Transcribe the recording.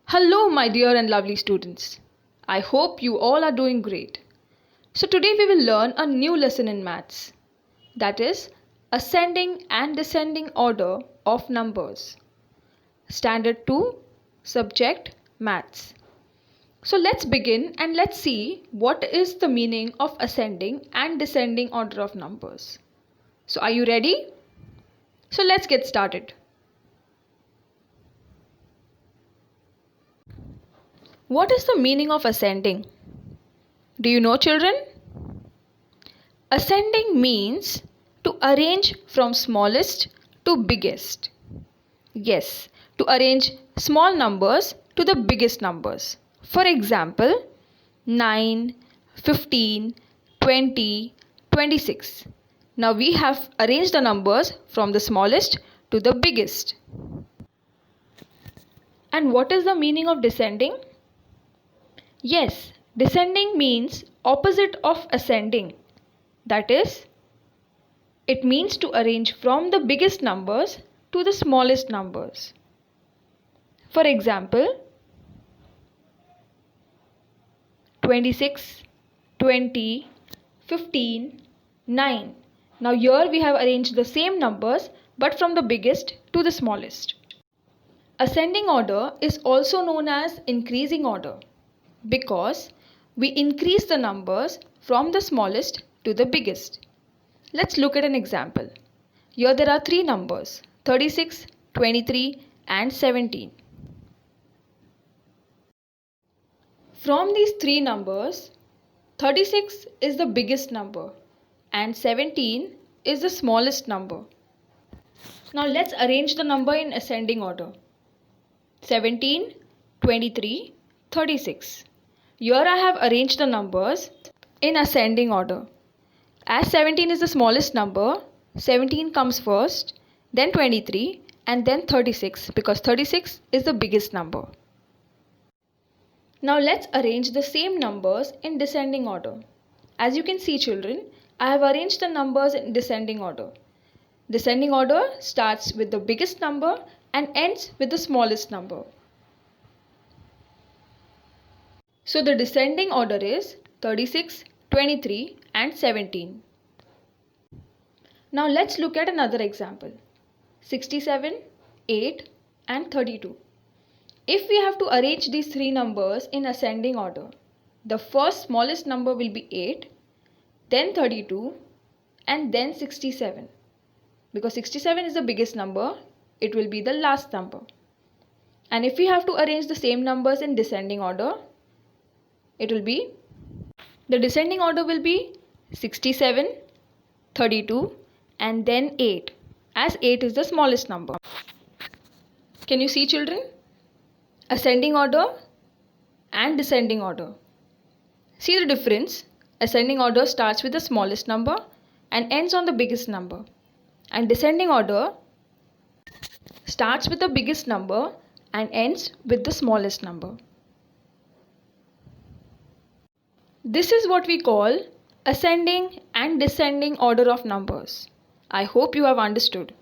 Hello, my dear and lovely students. I hope you all are doing great. So, today we will learn a new lesson in maths, that is, ascending and descending order of numbers. Standard 2, Subject Maths. So, let's begin and let's see what is the meaning of ascending and descending order of numbers. So, are you ready? So, let's get started. What is the meaning of ascending? Do you know, children? Ascending means to arrange from smallest to biggest. Yes, to arrange small numbers to the biggest numbers. For example, 9, 15, 20, 26. Now we have arranged the numbers from the smallest to the biggest. And what is the meaning of descending? Yes, descending means opposite of ascending. That is, it means to arrange from the biggest numbers to the smallest numbers. For example, 26, 20, 15, 9. Now here we have arranged the same numbers but from the biggest to the smallest. Ascending order is also known as increasing order because we increase the numbers from the smallest to the biggest. Let's look at an example. Here there are three numbers, 36, 23 and 17. From these three numbers, 36 is the biggest number and 17 is the smallest number. Now let's arrange the number in ascending order. 17, 23, 36. Here I have arranged the numbers in ascending order. As 17 is the smallest number, 17 comes first, then 23 and then 36 because 36 is the biggest number. Now let's arrange the same numbers in descending order. As you can see, children, I have arranged the numbers in descending order. Descending order starts with the biggest number and ends with the smallest number. So the descending order is 36, 23 and 17. Now let's look at another example. 67, 8 and 32. If we have to arrange these three numbers in ascending order, the first smallest number will be 8, then 32 and then 67. Because 67 is the biggest number, it will be the last number. And if we have to arrange the same numbers in descending order, the descending order will be 67, 32 and then 8, as 8 is the smallest number. Can you see, children? Ascending order and descending order. See the difference? Ascending order starts with the smallest number and ends on the biggest number. And descending order starts with the biggest number and ends with the smallest number. This is what we call ascending and descending order of numbers. I hope you have understood.